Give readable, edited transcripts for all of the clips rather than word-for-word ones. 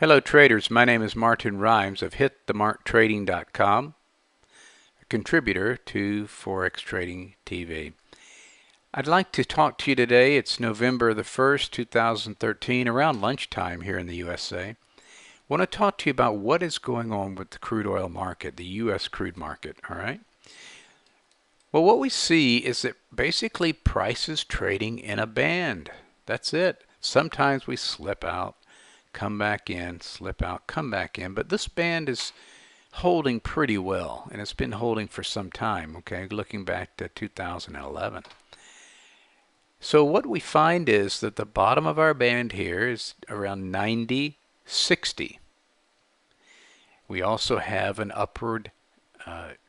Hello traders, my name is Martin Rimes of HitTheMarkTrading.com, a contributor to Forex Trading TV. I'd like to talk to you today. It's November the 1st, 2013, around lunchtime here in the USA. I want to talk to you about what is going on with the crude oil market, the U.S. crude market, all right? Well, what we see is that basically price is trading in a band. That's it. Sometimes we slip out, come back in, slip out, come back in, but this band is holding pretty well, and it's been holding for some time, okay, looking back to 2011. So what we find is that the bottom of our band here is around 90.60. We also have an upward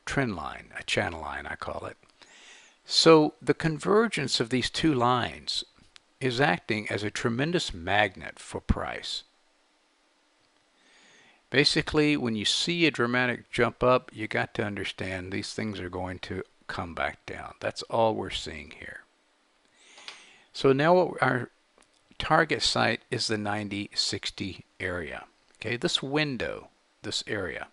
trend line, a channel line I call it. So the convergence of these two lines is acting as a tremendous magnet for price. Basically, when you see a dramatic jump up, you got to understand these things are going to come back down. That's all we're seeing here. So now what our target site is the 90.60 area. Okay, this window, this area.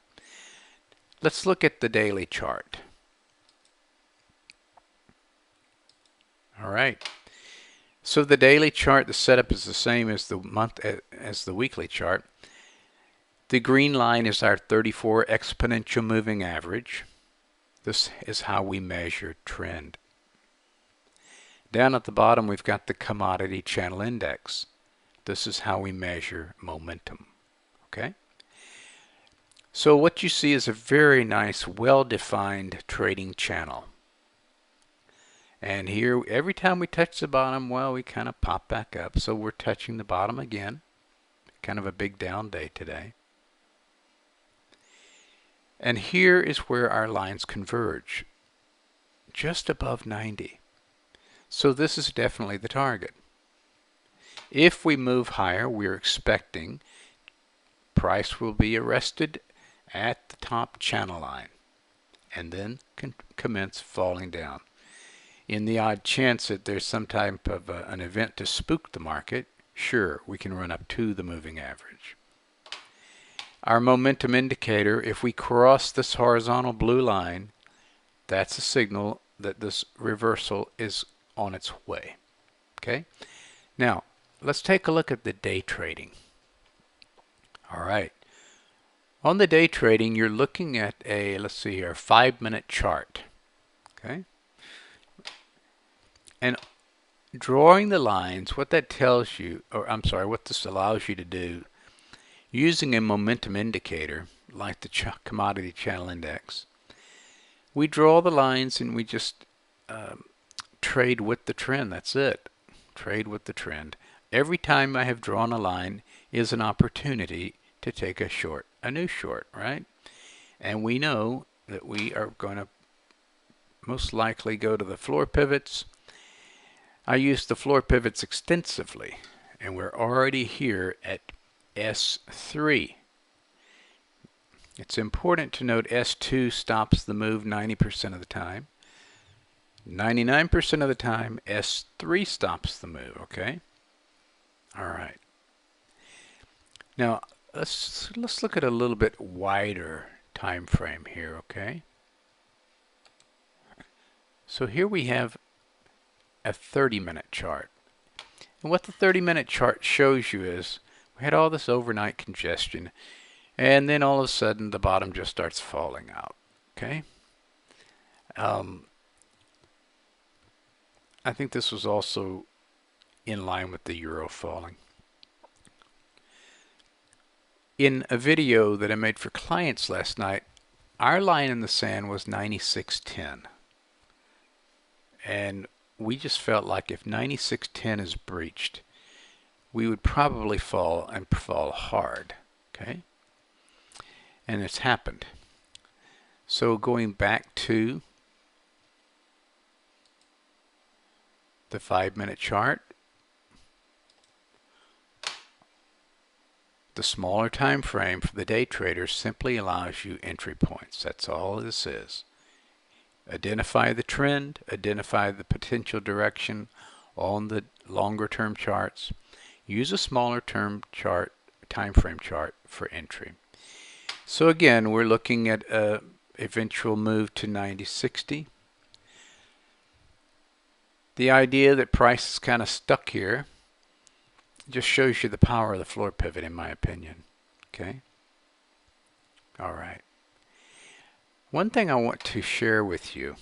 Let's look at the daily chart. All right. So the daily chart, the setup is the same as the weekly chart. The green line is our 34 exponential moving average. This is how we measure trend. Down at the bottom, we've got the commodity channel index. This is how we measure momentum. Okay? So what you see is a very nice, well-defined trading channel. And here, every time we touch the bottom, well, we kind of pop back up. So we're touching the bottom again. Kind of a big down day today. And here is where our lines converge, just above 90. So this is definitely the target. If we move higher, we're expecting price will be arrested at the top channel line and then commence falling down. In the odd chance that there's some type of an event to spook the market, sure, we can run up to the moving average. Our momentum indicator, if we cross this horizontal blue line, that's a signal that this reversal is on its way. Okay? Now, let's take a look at the day trading. All right. On the day trading, you're looking at a, let's see here, 5-minute chart. Okay? And drawing the lines, what that tells you, or I'm sorry, what this allows you to do, using a momentum indicator, like the commodity channel index, we draw the lines and we just trade with the trend. That's it. Trade with the trend. Every time I have drawn a line is an opportunity to take a short, a new short, right? And we know that we are going to most likely go to the floor pivots. I use the floor pivots extensively, and we're already here at S3. It's important to note S2 stops the move 90% of the time. 99% of the time, S3 stops the move, okay? All right. Now, let's look at a little bit wider time frame here, okay? So here we have a 30-minute chart. And what the 30-minute chart shows you is we had all this overnight congestion, and then all of a sudden the bottom just starts falling out. Okay? I think this was also in line with the euro falling. In a video that I made for clients last night, our line in the sand was 96.10. And we just felt like if 96.10 is breached, we would probably fall, and fall hard. Okay? And it's happened. So going back to the 5-minute chart, the smaller time frame for the day trader simply allows you entry points. That's all this is. Identify the trend, identify the potential direction on the longer term charts. Use a smaller term chart time frame chart for entry. So again, we're looking at a eventual move to 90.60. The idea that price is kind of stuck here just shows you the power of the floor pivot, in my opinion. Okay? All right. One thing I want to share with you,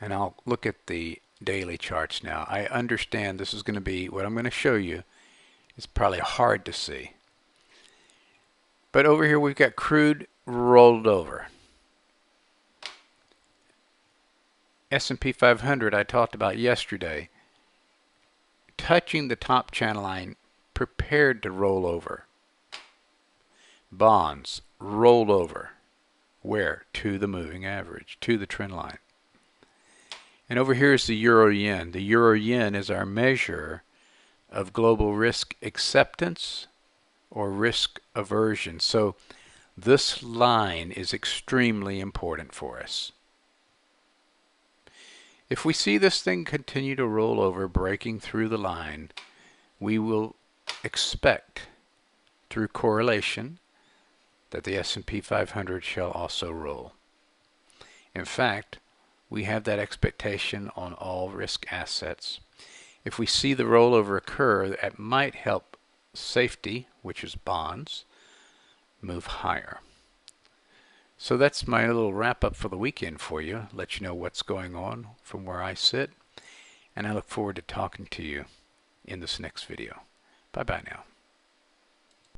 and I'll look at the daily charts now. I understand this is going to be, what I'm going to show you is probably hard to see. But over here we've got crude rolled over. S&P 500 I talked about yesterday, touching the top channel line, prepared to roll over. Bonds rolled over. Where? To the moving average, to the trend line. And over here is the euro yen. The euro yen is our measure of global risk acceptance or risk aversion. So this line is extremely important for us. If we see this thing continue to roll over, breaking through the line, we will expect, through correlation, that the S&P 500 shall also roll. In fact, we have that expectation on all risk assets. If we see the rollover occur, that might help safety, which is bonds, move higher. So that's my little wrap up for the weekend for you. Let you know what's going on from where I sit. And I look forward to talking to you in this next video. Bye-bye now.